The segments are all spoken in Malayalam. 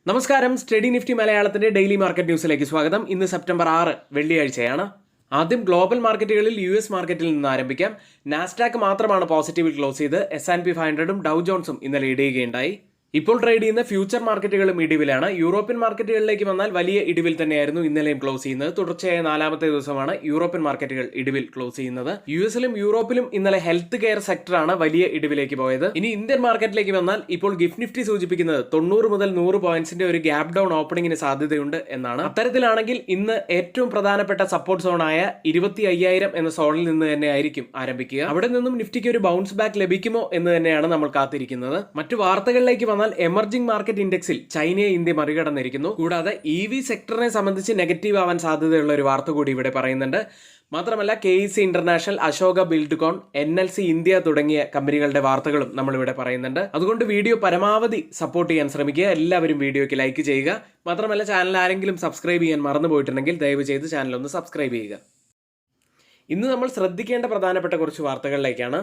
നമസ്കാരം. സ്റ്റഡി നിഫ്റ്റി മലയാളത്തിന്റെ ഡെയിലി മാർക്കറ്റ് ന്യൂസിലേക്ക് സ്വാഗതം. ഇന്ന് സെപ്റ്റംബർ 6 വെള്ളിയാഴ്ചയാണ്. ആദ്യം ഗ്ലോബൽ മാർക്കറ്റുകളിൽ US മാർക്കറ്റിൽ നിന്ന് ആരംഭിക്കാം. നാസ്ഡാക്ക് മാത്രമാണ് പോസിറ്റീവിൽ ക്ലോസ് ചെയ്ത്. S&P 500ഉം ഡൗ ജോൺസും ഇന്നലെ ഇടിയുകയുണ്ടായി. ഇപ്പോൾ ട്രേഡ് ചെയ്യുന്ന ഫ്യൂച്ചർ മാർക്കറ്റുകളും ഇടിവിലാണ്. യൂറോപ്യൻ മാർക്കറ്റുകളിലേക്ക് വന്നാൽ വലിയ ഇടിവിൽ തന്നെയായിരുന്നു ഇന്നലെയും ക്ലോസ് ചെയ്യുന്നത്. തുടർച്ചയായ 4ാമത്തെ ദിവസമാണ് യൂറോപ്യൻ മാർക്കറ്റുകൾ ഇടിവിൽ ക്ലോസ് ചെയ്യുന്നത്. US-ലും യൂറോപ്പിലും ഇന്നലെ ഹെൽത്ത് കെയർ സെക്ടറാണ് വലിയ ഇടിവിലേക്ക് പോയത്. ഇനി ഇന്ത്യൻ മാർക്കറ്റിലേക്ക് വന്നാൽ ഇപ്പോൾ ഗിഫ്റ്റ് നിഫ്റ്റി സൂചിപ്പിക്കുന്നത് 90 മുതൽ 100 പോയിന്റ്സിന്റെ ഒരു ഗ്യാപ് ഡൗൺ ഓപ്പണിംഗിന് സാധ്യതയുണ്ട് എന്നാണ്. അത്തരത്തിലാണെങ്കിൽ ഇന്ന് ഏറ്റവും പ്രധാനപ്പെട്ട സപ്പോർട്ട് സോണായ 25,000 എന്ന സോണിൽ നിന്ന് തന്നെ ആയിരിക്കും ആരംഭിക്കുക. അവിടെ നിന്നും നിഫ്റ്റിക്ക് ഒരു ബൗൺസ് ബാക്ക് ലഭിക്കുമോ എന്ന് തന്നെയാണ് നമ്മൾ കാത്തിരിക്കുന്നത്. മറ്റു വാർത്തകളിലേക്ക് വന്നാൽ എമർജിംഗ് മാർക്കറ്റ് ഇൻഡെക്സിൽ ചൈനയെ ഇന്ത്യ മറികടന്നിരിക്കുന്നു. കൂടാതെ EV സെക്ടറിനെ സംബന്ധിച്ച് നെഗറ്റീവ് ആവാൻ സാധ്യതയുള്ള ഒരു വാർത്ത കൂടി ഇവിടെ പറയുന്നുണ്ട്. മാത്രമല്ല KEC international, Ashoka Buildcon, NLC India തുടങ്ങിയ കമ്പനികളുടെ വാർത്തകളും നമ്മളിവിടെ പറയുന്നുണ്ട്. അതുകൊണ്ട് വീഡിയോ പരമാവധി സപ്പോർട്ട് ചെയ്യാൻ ശ്രമിക്കുക. എല്ലാവരും വീഡിയോയ്ക്ക് ലൈക്ക് ചെയ്യുക. മാത്രമല്ല ചാനൽ ആരെങ്കിലും സബ്സ്ക്രൈബ് ചെയ്യാൻ മറന്നു പോയിട്ടുണ്ടെങ്കിൽ ദയവ് ചെയ്ത് ചാനൽ ഒന്ന് സബ്സ്ക്രൈബ് ചെയ്യുക. ഇന്ന് നമ്മൾ ശ്രദ്ധിക്കേണ്ട പ്രധാനപ്പെട്ട കുറച്ച് വാർത്തകളിലേക്കാണ്.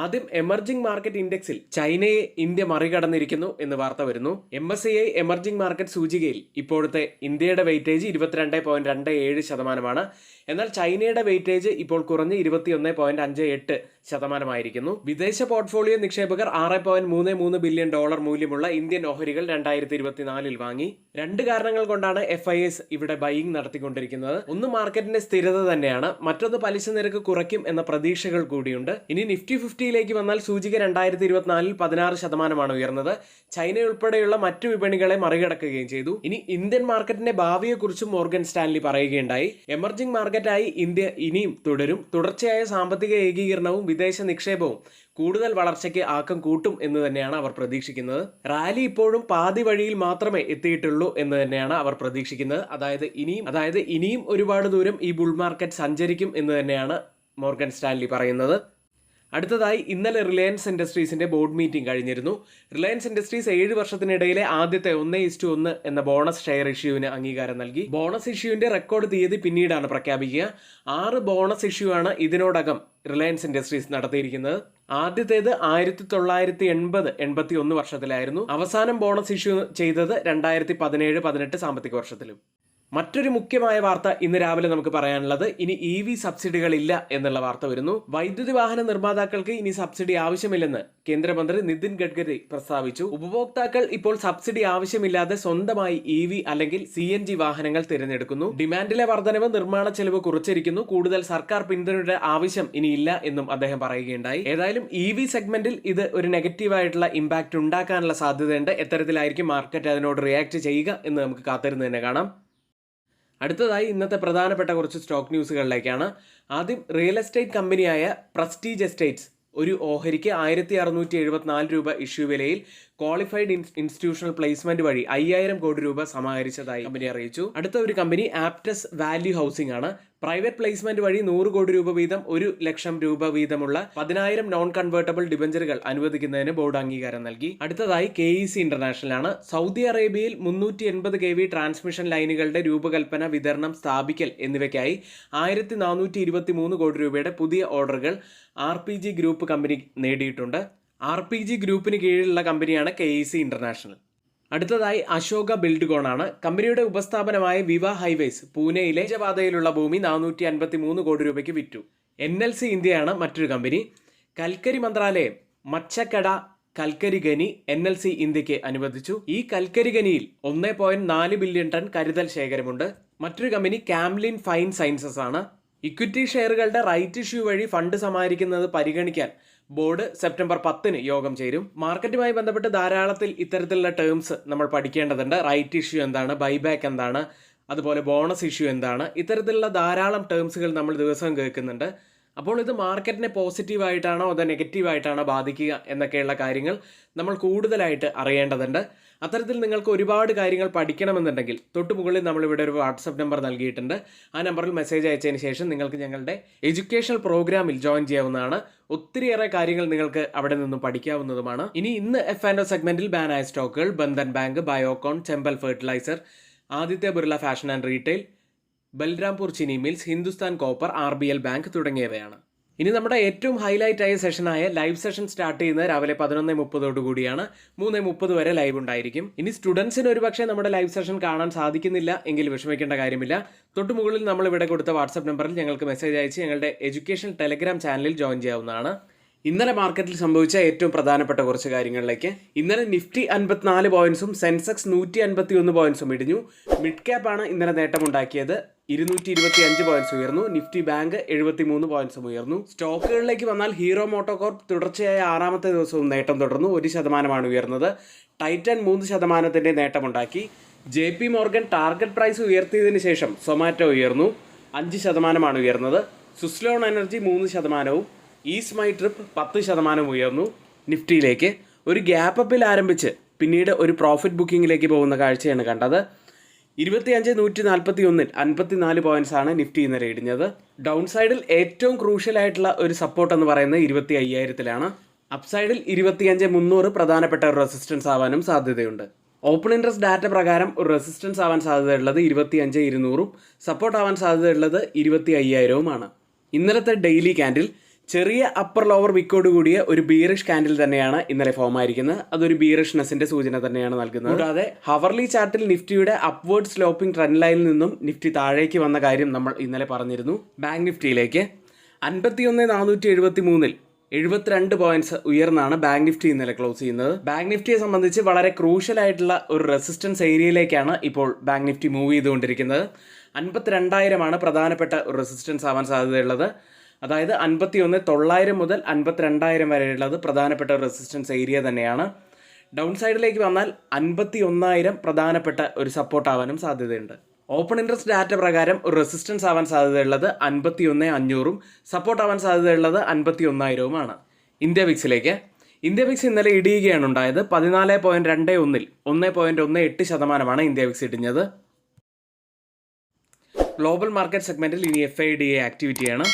ആദ്യം എമർജിംഗ് മാർക്കറ്റ് ഇൻഡെക്സിൽ ചൈനയെ ഇന്ത്യ മറികടന്നിരിക്കുന്നു എന്ന് വാർത്ത വരുന്നു. MSCI എമർജിംഗ് മാർക്കറ്റ് സൂചികയിൽ ഇപ്പോഴത്തെ ഇന്ത്യയുടെ വെയിറ്റേജ് 22.27%. എന്നാൽ ചൈനയുടെ വെയിറ്റേജ് ഇപ്പോൾ കുറഞ്ഞ് 21.58%. വിദേശ പോർട്ട്ഫോളിയോ നിക്ഷേപകർ $6.33 ബില്യൺ മൂല്യമുള്ള ഇന്ത്യൻ ഓഹരികൾ 2024 വാങ്ങി. രണ്ട് കാരണങ്ങൾ കൊണ്ടാണ് FIS ഇവിടെ ബൈയിങ് നടത്തിക്കൊണ്ടിരിക്കുന്നത്. ഒന്ന് മാർക്കറ്റിന്റെ സ്ഥിരത തന്നെയാണ്, മറ്റൊന്ന് പലിശ നിരക്ക് കുറയ്ക്കും എന്ന പ്രതീക്ഷകൾ കൂടിയുണ്ട്. ഇനി നിഫ്റ്റി 50യിലേക്ക് വന്നാൽ സൂചിക 2024 16% ഉയർന്നത്. ചൈന ഉൾപ്പെടെയുള്ള മറ്റു വിപണികളെ മറികടക്കുകയും ചെയ്തു. ഇനി ഇന്ത്യൻ മാർക്കറ്റിന്റെ ഭാവിയെക്കുറിച്ചും മോർഗൻ സ്റ്റാൻലി പറയുകയുണ്ടായി. എമർജിംഗ് മാർക്കറ്റായി ഇന്ത്യ ഇനിയും തുടരും. തുടർച്ചയായ സാമ്പത്തിക ഏകീകരണവും വിദേശ നിക്ഷേപവും കൂടുതൽ വളർച്ചയ്ക്ക് ആക്കം കൂട്ടും എന്ന് തന്നെയാണ് അവർ പ്രതീക്ഷിക്കുന്നത്. റാലി ഇപ്പോഴും പാതി വഴിയിൽ മാത്രമേ എത്തിയിട്ടുള്ളൂ എന്ന് തന്നെയാണ് അവർ പ്രതീക്ഷിക്കുന്നത്. അതായത് ഇനിയും ഒരുപാട് ദൂരം ഈ ബുൾ മാർക്കറ്റ് സഞ്ചരിക്കും എന്ന് തന്നെയാണ് മോർഗൻ സ്റ്റാൻലി പറയുന്നത്. അടുത്തതായി ഇന്നലെ റിലയൻസ് ഇൻഡസ്ട്രീസിന്റെ ബോർഡ് മീറ്റിംഗ് കഴിഞ്ഞിരുന്നു. റിലയൻസ് ഇൻഡസ്ട്രീസ് 7 വർഷത്തിനിടയിലെ ആദ്യത്തെ 1:1 എന്ന ബോണസ് ഷെയർ ഇഷ്യൂവിന് അംഗീകാരം നൽകി. ബോണസ് ഇഷ്യൂവിന്റെ റെക്കോർഡ് തീയതി പിന്നീടാണ് പ്രഖ്യാപിക്കുക. 6 ബോണസ് ഇഷ്യൂ ആണ് ഇതിനോടകം റിലയൻസ് ഇൻഡസ്ട്രീസ് നടത്തിയിരിക്കുന്നത്. ആദ്യത്തേത് 1980-81 വർഷത്തിലായിരുന്നു. അവസാനം ബോണസ് ഇഷ്യൂ ചെയ്തത് 2017-18 സാമ്പത്തിക വർഷത്തിലും. മറ്റൊരു മുഖ്യമായ വാർത്ത ഇന്ന് രാവിലെ നമുക്ക് പറയാനുള്ളത്, ഇനി EV സബ്സിഡികളില്ല എന്നുള്ള വാർത്ത വരുന്നു. വൈദ്യുതി വാഹന നിർമ്മാതാക്കൾക്ക് ഇനി സബ്സിഡി ആവശ്യമില്ലെന്ന് കേന്ദ്രമന്ത്രി നിതിൻ ഗഡ്കരി പ്രസ്താവിച്ചു. ഉപഭോക്താക്കൾ ഇപ്പോൾ സബ്സിഡി ആവശ്യമില്ലാതെ സ്വന്തമായി EV അല്ലെങ്കിൽ CNG വാഹനങ്ങൾ തിരഞ്ഞെടുക്കുന്നു. ഡിമാൻഡിലെ വർധനവ് നിർമ്മാണ ചെലവ് കുറച്ചിരിക്കുന്നു. കൂടുതൽ സർക്കാർ പിന്തുണയുടെ ആവശ്യം ഇനിയില്ല എന്നും അദ്ദേഹം പറയുകയുണ്ടായി. ഏതായാലും EV സെഗ്മെന്റിൽ ഇത് ഒരു നെഗറ്റീവായിട്ടുള്ള ഇമ്പാക്ട് ഉണ്ടാക്കാനുള്ള സാധ്യതയുണ്ട്. എത്തരത്തിലായിരിക്കും മാർക്കറ്റ് അതിനോട് റിയാക്ട് ചെയ്യുക എന്ന് നമുക്ക് കാത്തിരുന്ന് തന്നെ കാണാം. അടുത്തതായി ഇന്നത്തെ പ്രധാനപ്പെട്ട കുറച്ച് സ്റ്റോക്ക് ന്യൂസുകളിലേക്കാണ്. ആദ്യം റിയൽ എസ്റ്റേറ്റ് കമ്പനിയായ പ്രസ്റ്റീജ് എസ്റ്റേറ്റ്സ് ഒരു ഓഹരിക്ക് 1674 രൂപ ഇഷ്യൂ വിലയിൽ ക്വാളിഫൈഡ് ഇൻസ്റ്റിറ്റ്യൂഷണൽ പ്ലേസ്മെന്റ് വഴി 5000 കോടി രൂപ സമാഹരിച്ചതായി കമ്പനി അറിയിച്ചു. അടുത്ത ഒരു കമ്പനി ആപ്റ്റസ് വാല്യൂ ഹൗസിംഗ് ആണ്. പ്രൈവറ്റ് പ്ലേസ്മെന്റ് വഴി 100 കോടി രൂപ വീതം 1 ലക്ഷം രൂപ വീതമുള്ള 10,000 നോൺ കൺവേർട്ടബിൾ ഡിബഞ്ചറുകൾ അനുവദിക്കുന്നതിന് ബോർഡ് അംഗീകാരം നൽകി. അടുത്തതായി KEC ഇന്റർനാഷണൽ ആണ്. സൗദി അറേബ്യയിൽ 380 kV ട്രാൻസ്മിഷൻ ലൈനുകളുടെ രൂപകൽപ്പന, വിതരണം, സ്ഥാപിക്കൽ എന്നിവയ്ക്കായി 1423 കോടി രൂപയുടെ പുതിയ ഓർഡറുകൾ RPG ഗ്രൂപ്പ് കമ്പനി നേടിയിട്ടുണ്ട്. RPG ഗ്രൂപ്പിന് കീഴിലുള്ള കമ്പനിയാണ് KEC ഇന്റർനാഷണൽ. അടുത്തതായി അശോക ബിൽഡ്കോൺ ആണ്. കമ്പനിയുടെ ഉപസ്ഥാപനമായ വിവ ഹൈവേസ് പൂനെയിലെ പാതയിലുള്ള ഭൂമി 453 കോടി രൂപയ്ക്ക് വിറ്റു. NLC ഇന്ത്യയാണ് മറ്റൊരു കമ്പനി. കൽക്കരി മന്ത്രാലയം മച്ചക്കട കൽക്കരി ഖനി NLC ഇന്ത്യക്ക് അനുവദിച്ചു. ഈ കൽക്കരി ഖനിയിൽ 1.4 ബില്യൺ ടൺ കരുതൽ ശേഖരമുണ്ട്. മറ്റൊരു കമ്പനി കാംലിൻ ഫൈൻ സയൻസസ് ആണ്. ഇക്വിറ്റി ഷെയറുകളുടെ റൈറ്റ് ഇഷ്യൂ വഴി ഫണ്ട് സമാഹരിക്കുന്നത് പരിഗണിക്കാൻ ബോർഡ് സെപ്റ്റംബർ 10 യോഗം ചേരും. മാർക്കറ്റുമായി ബന്ധപ്പെട്ട് ധാരാളത്തിൽ ഇത്തരത്തിലുള്ള ടേംസ് നമ്മൾ പഠിക്കേണ്ടതുണ്ട്. റൈറ്റ് ഇഷ്യൂ എന്താണ്, ബൈബാക്ക് എന്താണ്, അതുപോലെ ബോണസ് ഇഷ്യൂ എന്താണ്, ഇത്തരത്തിലുള്ള ധാരാളം ടേംസുകൾ നമ്മൾ ദിവസവും കേൾക്കുന്നുണ്ട്. അപ്പോൾ ഇത് മാർക്കറ്റിനെ പോസിറ്റീവായിട്ടാണോ അതോ നെഗറ്റീവായിട്ടാണോ ബാധിക്കുക എന്നൊക്കെയുള്ള കാര്യങ്ങൾ നമ്മൾ കൂടുതലായിട്ട് അറിയേണ്ടതുണ്ട്. അത്തരത്തിൽ നിങ്ങൾക്ക് ഒരുപാട് കാര്യങ്ങൾ പഠിക്കണമെന്നുണ്ടെങ്കിൽ തൊട്ട് മുകളിൽ നമ്മളിവിടെ ഒരു വാട്സപ്പ് നമ്പർ നൽകിയിട്ടുണ്ട്. ആ നമ്പറിൽ മെസ്സേജ് അയച്ചതിന് ശേഷം നിങ്ങൾക്ക് ഞങ്ങളുടെ എഡ്യൂക്കേഷണൽ പ്രോഗ്രാമിൽ ജോയിൻ ചെയ്യാവുന്നതാണ്. ഒത്തിരിയേറെ കാര്യങ്ങൾ നിങ്ങൾക്ക് അവിടെ നിന്നും പഠിക്കാവുന്നതുമാണ്. ഇന്ന് F&O സെഗ്മെന്റിൽ ബാനായ സ്റ്റോക്കുകൾ Bandhan bank, Biocon, Chambal fertiliser, Aditya Birla fashion and retail, Balrampur Chini mills, Hindustan copper, RBL bank തുടങ്ങിയവയാണ്. ഇനി നമ്മുടെ ഏറ്റവും ഹൈലൈറ്റ് ആയ സെഷനായ ലൈവ് സെഷൻ സ്റ്റാർട്ട് ചെയ്യുന്നത് രാവിലെ 11:30 കൂടിയാണ്. 3:30 വരെ ലൈവ് ഉണ്ടായിരിക്കും. ഇനി സ്റ്റുഡൻസിന് ഒരുപക്ഷെ നമ്മുടെ ലൈവ് സെഷൻ കാണാൻ സാധിക്കുന്നില്ല എങ്കിൽ വിഷമിക്കേണ്ട കാര്യമില്ല. തൊട്ട് മുകളിൽ നമ്മൾ ഇവിടെ കൊടുത്ത വാട്സ്ആപ്പ് നമ്പറിൽ ഞങ്ങൾക്ക് മെസ്സേജ് അയച്ച് ഞങ്ങളുടെ എഡ്യൂക്കേഷൻ ടെലഗ്രാം ചാനലിൽ ജോയിൻ ചെയ്യാവുന്നതാണ്. ഇന്നലെ മാർക്കറ്റിൽ സംഭവിച്ച ഏറ്റവും പ്രധാനപ്പെട്ട കുറച്ച് കാര്യങ്ങളിലേക്ക്. ഇന്നലെ നിഫ്റ്റി 54 പോയിന്റ്സും സെൻസെക്സ് 151 പോയിന്റ്സും ഇടിഞ്ഞു. മിഡ് ക്യാപ്പ് ആണ് ഇന്നലെ നേട്ടമുണ്ടാക്കിയത്. 225 പോയിന്റ്സ് ഉയർന്നു. നിഫ്റ്റി ബാങ്ക് 73 പോയിന്റ്സും ഉയർന്നു. സ്റ്റോക്കുകളിലേക്ക് വന്നാൽ ഹീറോ മോട്ടോകോർപ്പ് തുടർച്ചയായ 6ാമത്തെ ദിവസവും നേട്ടം തുടർന്നു. 1% ഉയർന്നത്. ടൈറ്റൻ 3% നേട്ടമുണ്ടാക്കി. JP മോർഗൻ ടാർഗറ്റ് പ്രൈസ് ഉയർത്തിയതിനു ശേഷം സൊമാറ്റോ ഉയർന്നു. 5% ഉയർന്നത്. സുസ്ലോൺ എനർജി 3%വും ഈസ് മൈ ട്രിപ്പ് 10% ഉയർന്നു. നിഫ്റ്റിയിലേക്ക് ഒരു ഗ്യാപ്പ് അപ്പിൽ ആരംഭിച്ച് പിന്നീട് ഒരു പ്രോഫിറ്റ് ബുക്കിങ്ങിലേക്ക് പോകുന്ന കാഴ്ചയാണ് കണ്ടത്. 25,141 54 പോയിന്റ്സ് ആണ് നിഫ്റ്റി ഇന്നലെ ഇടിഞ്ഞത്. ഡൗൺ സൈഡിൽ ഏറ്റവും ക്രൂഷ്യൽ ആയിട്ടുള്ള ഒരു സപ്പോർട്ട് എന്ന് പറയുന്നത് 25,000-ലാണ്. അപ്സൈഡിൽ 25,300 പ്രധാനപ്പെട്ട ഒരു റെസിസ്റ്റൻസ് ആവാനും സാധ്യതയുണ്ട്. ഓപ്പൺ ഇൻട്രസ്റ്റ് ഡാറ്റ പ്രകാരം ഒരു റെസിസ്റ്റൻസ് ആവാൻ സാധ്യതയുള്ളത് 25,200-ഉം സപ്പോർട്ട് ആവാൻ സാധ്യതയുള്ളത് 25,000-ഉമാണ്. ഇന്നലത്തെ ഡെയിലി ക്യാൻഡിൽ ചെറിയ അപ്പർ ലോവർ വിക്കോട് കൂടിയ ഒരു ബീറിഷ് കാൻഡിൽ തന്നെയാണ് ഇന്നലെ ഫോം ആയിരിക്കുന്നത്. അതൊരു ബീറിഷ്നെസിന്റെ സൂചന തന്നെയാണ് നൽകുന്നത്. കൂടാതെ ഹവർലി ചാർട്ടിൽ നിഫ്റ്റിയുടെ അപ്വേർഡ് സ്ലോപ്പിംഗ് ട്രെൻഡ് ലൈനിൽ നിന്നും നിഫ്റ്റി താഴേക്ക് വന്ന കാര്യം നമ്മൾ ഇന്നലെ പറഞ്ഞിരുന്നു. ബാങ്ക് നിഫ്റ്റിയിലേക്ക് 51,473-ൽ 72 പോയിന്റ്സ് ഉയർന്നാണ് ബാങ്ക് നിഫ്റ്റി ഇന്നലെ ക്ലോസ് ചെയ്യുന്നത്. ബാങ്ക് നിഫ്റ്റിയെ സംബന്ധിച്ച് വളരെ ക്രൂഷ്യൽ ആയിട്ടുള്ള ഒരു റെസിസ്റ്റൻസ് ഏരിയയിലേക്കാണ് ഇപ്പോൾ ബാങ്ക് നിഫ്റ്റി മൂവ് ചെയ്തുകൊണ്ടിരിക്കുന്നത്. 52,000-ആണ് പ്രധാനപ്പെട്ട ഒരു റെസിസ്റ്റൻസ് ആവാൻ സാധ്യതയുള്ളത്. അതായത് 51,900 മുതൽ 52,000 വരെയുള്ളത് പ്രധാനപ്പെട്ട റെസിസ്റ്റൻസ് ഏരിയ തന്നെയാണ്. ഡൗൺ സൈഡിലേക്ക് വന്നാൽ 51,000 പ്രധാനപ്പെട്ട ഒരു സപ്പോർട്ട് ആവാനും സാധ്യതയുണ്ട്. ഓപ്പൺ ഇൻട്രസ്റ്റ് ഡാറ്റ പ്രകാരം ഒരു റെസിസ്റ്റൻസ് ആവാൻ സാധ്യതയുള്ളത് 51,500-ഉം സപ്പോർട്ട് ആവാൻ സാധ്യതയുള്ളത് 51,000-ഉമാണ്. ഇന്ത്യ വിക്സിലേക്ക് ഇന്ത്യ വിക്സ് ഇന്നലെ ഇടിയുകയാണ് ഉണ്ടായത്. 14.21-ൽ 1.18% ഇന്ത്യ വിക്സ് ഇടിഞ്ഞത്. ഗ്ലോബൽ മാർക്കറ്റ് സെഗ്മെന്റിൽ ഇനി FIDA ആക്ടിവിറ്റിയാണ്.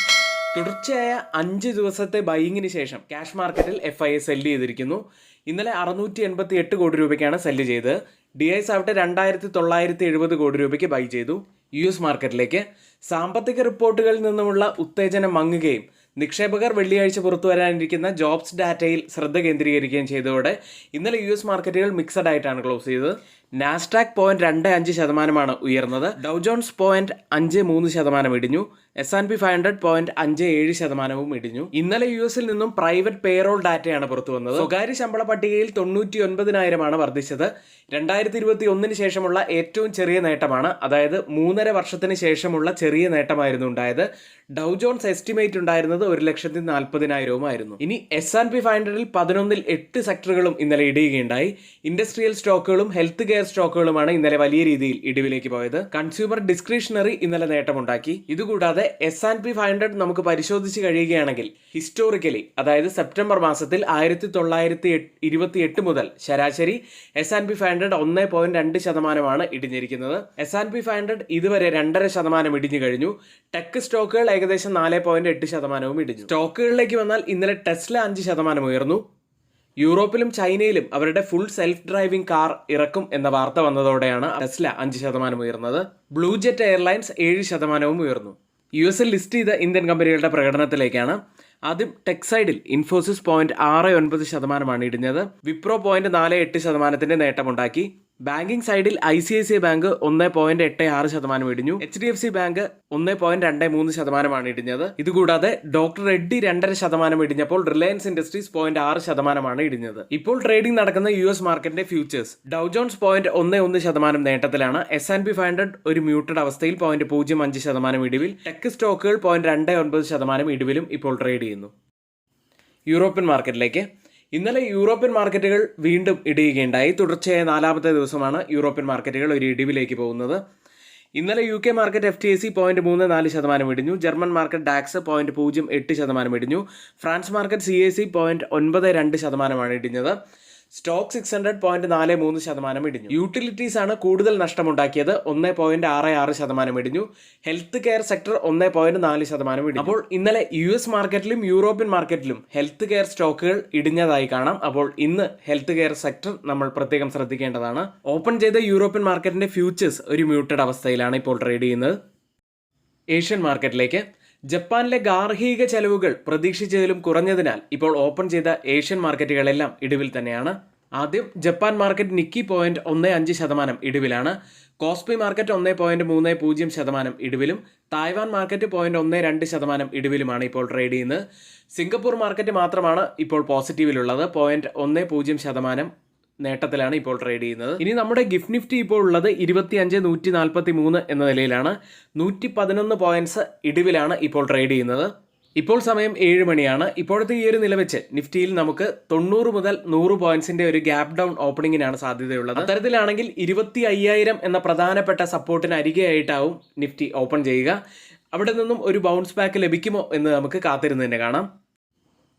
തുടർച്ചയായ 5 ദിവസത്തെ ബൈയിങ്ങിന് ശേഷം ക്യാഷ് മാർക്കറ്റിൽ FIA സെല്ല് ചെയ്തിരിക്കുന്നു. ഇന്നലെ 688 കോടി രൂപയ്ക്കാണ് സെല്ല് ചെയ്തത്. DIs ആവട്ടെ 2,970 കോടി രൂപയ്ക്ക് ബൈ ചെയ്തു. US മാർക്കറ്റിലേക്ക് സാമ്പത്തിക റിപ്പോർട്ടുകളിൽ നിന്നുമുള്ള ഉത്തേജനം മങ്ങുകയും നിക്ഷേപകർ വെള്ളിയാഴ്ച പുറത്തു വരാനിരിക്കുന്ന ജോബ്സ് ഡാറ്റയിൽ ശ്രദ്ധ കേന്ദ്രീകരിക്കുകയും ചെയ്തതോടെ ഇന്നലെ US മാർക്കറ്റുകൾ മിക്സഡ് ആയിട്ടാണ് ക്ലോസ് ചെയ്തത്. നാസ്ഡാക്ക് 0.25% ഉയർന്നത്. ഡൗ ജോൺസ് 0.53% ഇടിഞ്ഞു. S&P 500 0.57% ഇടിഞ്ഞു. ഇന്നലെ US-ൽ നിന്നും പ്രൈവറ്റ് പേറോൾ ഡാറ്റയാണ് പുറത്തു വന്നത്. സ്വകാര്യ ശമ്പള പട്ടികയിൽ 99,000-ആണ് വർദ്ധിച്ചത്. 2021 ശേഷമുള്ള ഏറ്റവും ചെറിയ നേട്ടമാണ്. അതായത് 3.5 വർഷത്തിന് ശേഷമുള്ള ചെറിയ നേട്ടമായിരുന്നു ഉണ്ടായത്. ഡൗ ജോൺസ് എസ്റ്റിമേറ്റ് ഉണ്ടായിരുന്നത് 1,40,000-ഉമായിരുന്നു. ഇനി S&P 500-ൽ 11-ൽ 8 സെക്ടറുകളും ഇന്നലെ ഇടിയുകയുണ്ടായി. ഇൻഡസ്ട്രിയൽ സ്റ്റോക്കുകളും ഹെൽത്ത് കെയർ സ്റ്റോക്കുകളുമാണ് ഇന്നലെ വലിയ രീതിയിൽ ഇടിവിലേക്ക് പോയത്. കൺസ്യൂമർ ഡിസ്ക്രിഷണറി ഇന്നലെ നേട്ടമുണ്ടാക്കി. ഇതുകൂടാതെ S&P 500 നമുക്ക് പരിശോധിച്ച് കഴിയുകയാണെങ്കിൽ ഹിസ്റ്റോറിക്കലി, അതായത് സെപ്റ്റംബർ മാസത്തിൽ 1928 മുതൽ ശരാശരി S&P 500 1.2% ഇടിഞ്ഞിരിക്കുന്നത്. S&P 500 ഇതുവരെ 2.5% ഇടിഞ്ഞു കഴിഞ്ഞു. ടെക് സ്റ്റോക്കുകൾ ഏകദേശം 4.8% ഇടിഞ്ഞു. സ്റ്റോക്കുകളിലേക്ക് വന്നാൽ ഇന്നലെ ടെസ്ല 5% ഉയർന്നു. യൂറോപ്പിലും ചൈനയിലും അവരുടെ ഫുൾ സെൽഫ് ഡ്രൈവിംഗ് കാർ ഇറക്കും എന്ന വാർത്ത വന്നതോടെയാണ് ടെസ്ല 5% ഉയർന്നത്. ബ്ലൂ ജെറ്റ് എയർലൈൻസ് 7% ഉയർന്നു. US-ൽ ലിസ്റ്റ് ചെയ്ത ഇന്ത്യൻ കമ്പനികളുടെ പ്രകടനത്തിലേക്കാണ്. ആദ്യം ടെക് സൈഡിൽ ഇൻഫോസിസ് 0.69% ഇടിഞ്ഞത്. വിപ്രോ 0.48% നേട്ടമുണ്ടാക്കി. ബാങ്കിംഗ് സൈഡിൽ ICICI ബാങ്ക് 1.86% ഇടിഞ്ഞു. HDFC bank 1.23% ഇടിഞ്ഞത്. ഇതുകൂടാതെ ഡോക്ടർ റെഡ്ഡി 2.5% ഇടിഞ്ഞപ്പോൾ റിലയൻസ് ഇൻഡസ്ട്രീസ് 0.6% ഇടിഞ്ഞത്. ഇപ്പോൾ ട്രേഡിംഗ് നടക്കുന്ന US മാർക്കറ്റിന്റെ ഫ്യൂച്ചേഴ്സ് ഡൗ ജോൺസ് 0.11% നേട്ടത്തിലാണ്. S&P 500 ഒരു മ്യൂട്ടഡ് അവസ്ഥയിൽ 0.05% ഇടിവിൽ. ടെക് സ്റ്റോക്കുകൾ 0.29% ഇടിവിലും ഇപ്പോൾ ട്രേഡ് ചെയ്യുന്നു. യൂറോപ്യൻ മാർക്കറ്റിലേക്ക് ഇന്നലെ യൂറോപ്യൻ മാർക്കറ്റുകൾ വീണ്ടും ഇടിയുകയുണ്ടായി. തുടർച്ചയായ 4ാമത്തെ ദിവസമാണ് യൂറോപ്യൻ മാർക്കറ്റുകൾ ഒരു ഇടിവിലേക്ക് പോകുന്നത്. ഇന്നലെ UK മാർക്കറ്റ് FTSE 0.34% ഇടിഞ്ഞു. ജർമ്മൻ മാർക്കറ്റ് ഡാക്സ് 0.08% ഇടിഞ്ഞു. France market CAC 0.92% ഇടിഞ്ഞത്. സ്റ്റോക്ക് 600 0.43% ഇടിഞ്ഞു. യൂട്ടിലിറ്റീസ് ആണ് കൂടുതൽ നഷ്ടമുണ്ടാക്കിയത്. 1.66% ഇടിഞ്ഞു. ഹെൽത്ത് കെയർ സെക്ടർ 1.4% ഇടിഞ്ഞു. അപ്പോൾ ഇന്നലെ US മാർക്കറ്റിലും യൂറോപ്യൻ മാർക്കറ്റിലും ഹെൽത്ത് കെയർ സ്റ്റോക്കുകൾ ഇടിഞ്ഞതായി കാണാം. അപ്പോൾ ഇന്ന് ഹെൽത്ത് കെയർ സെക്ടർ നമ്മൾ പ്രത്യേകം ശ്രദ്ധിക്കേണ്ടതാണ്. ഓപ്പൺ ചെയ്ത യൂറോപ്യൻ മാർക്കറ്റിന്റെ ഫ്യൂച്ചേഴ്സ് ഒരു മ്യൂട്ടഡ് അവസ്ഥയിലാണ് ഇപ്പോൾ ട്രേഡ് ചെയ്യുന്നത്. ഏഷ്യൻ മാർക്കറ്റിലേക്ക് ജപ്പാനിലെ ഗാർഹിക ചെലവുകൾ പ്രതീക്ഷിച്ചതിലും കുറഞ്ഞതിനാൽ ഇപ്പോൾ ഓപ്പൺ ചെയ്ത ഏഷ്യൻ മാർക്കറ്റുകളെല്ലാം ഇടിവിൽ തന്നെയാണ്. ആദ്യം ജപ്പാൻ മാർക്കറ്റ് നിക്കി 0.15% ഇടിവിലാണ്. കോസ്പി മാർക്കറ്റ് 1.30% ഇടിവിലും തായ്വാൻ മാർക്കറ്റ് 0.12% ഇടിവിലുമാണ് ഇപ്പോൾ ട്രേഡ് ചെയ്യുന്നത്. സിംഗപ്പൂർ മാർക്കറ്റ് മാത്രമാണ് ഇപ്പോൾ പോസിറ്റീവിലുള്ളത്. 0.10% നേട്ടത്തിലാണ് ഇപ്പോൾ ട്രേഡ് ചെയ്യുന്നത്. ഇനി നമ്മുടെ ഗിഫ്റ്റ് നിഫ്റ്റി ഇപ്പോൾ ഉള്ളത് 25,143 എന്ന നിലയിലാണ്. 111 പോയിന്റ്സ് ഇടിവിലാണ് ഇപ്പോൾ ട്രേഡ് ചെയ്യുന്നത്. ഇപ്പോൾ സമയം 7 മണിയാണ്. ഇപ്പോഴത്തെ ഈ ഒരു നില വെച്ച് നിഫ്റ്റിയിൽ നമുക്ക് 90 മുതൽ 100 പോയിന്റ്സിന്റെ ഒരു ഗ്യാപ് ഡൗൺ ഓപ്പണിംഗിനാണ് സാധ്യതയുള്ളത്. അത്തരത്തിലാണെങ്കിൽ 25,000 എന്ന പ്രധാനപ്പെട്ട സപ്പോർട്ടിന് അരികെയായിട്ടാവും നിഫ്റ്റി ഓപ്പൺ ചെയ്യുക. അവിടെ നിന്നും ഒരു ബൗൺസ് ബാക്ക് ലഭിക്കുമോ എന്ന് നമുക്ക് കാത്തിരുന്ന് തന്നെ കാണാം.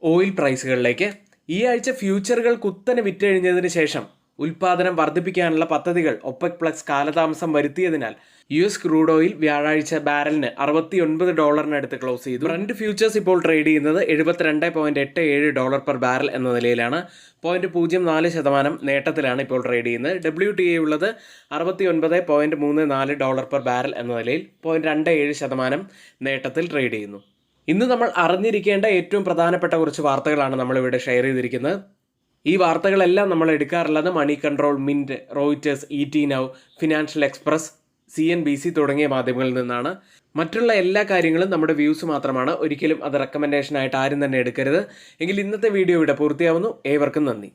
ഓയിൽ പ്രൈസുകളിലേക്ക്. ഈ ആഴ്ച ഫ്യൂച്ചറുകൾ കുത്തനെ വിറ്റഴിഞ്ഞതിന് ശേഷം ഉൽപാദനം വർദ്ധിപ്പിക്കാനുള്ള പദ്ധതികൾ ഒപെക് പ്ലസ് കാലതാമസം വരുത്തിയതിനാൽ US ക്രൂഡ് ഓയിൽ വ്യാഴാഴ്ച ബാരലിന് $69 ക്ലോസ് ചെയ്തു. ബ്രന്റ് ഫ്യൂച്ചേഴ്സ് ഇപ്പോൾ ട്രേഡ് ചെയ്യുന്നത് $72.87 പെർ ബാരൽ എന്ന നിലയിലാണ്. 0.04% നേട്ടത്തിലാണ് ഇപ്പോൾ ട്രേഡ് ചെയ്യുന്നത്. WTI ഉള്ളത് $69.34 പെർ ബാരൽ എന്ന നിലയിൽ 0.27% നേട്ടത്തിൽ ട്രേഡ് ചെയ്യുന്നു. ഇന്ന് നമ്മൾ അറിഞ്ഞിരിക്കേണ്ട ഏറ്റവും പ്രധാനപ്പെട്ട കുറച്ച് വാർത്തകളാണ് നമ്മളിവിടെ ഷെയർ ചെയ്തിരിക്കുന്നത്. ഈ വാർത്തകളെല്ലാം നമ്മൾ എടുക്കാറുള്ളത് Moneycontrol, Mint, Reuters, ET Now, Financial Express, CNBC തുടങ്ങിയ മാധ്യമങ്ങളിൽ നിന്നാണ്. മറ്റുള്ള എല്ലാ കാര്യങ്ങളും നമ്മുടെ വ്യൂസ് മാത്രമാണ്. ഒരിക്കലും അത് റെക്കമെൻഡേഷൻ ആയിട്ട് ആരും തന്നെ എടുക്കരുത്. എങ്കിൽ ഇന്നത്തെ വീഡിയോ ഇവിടെ പൂർത്തിയാവുന്നു. ഏവർക്കും നന്ദി.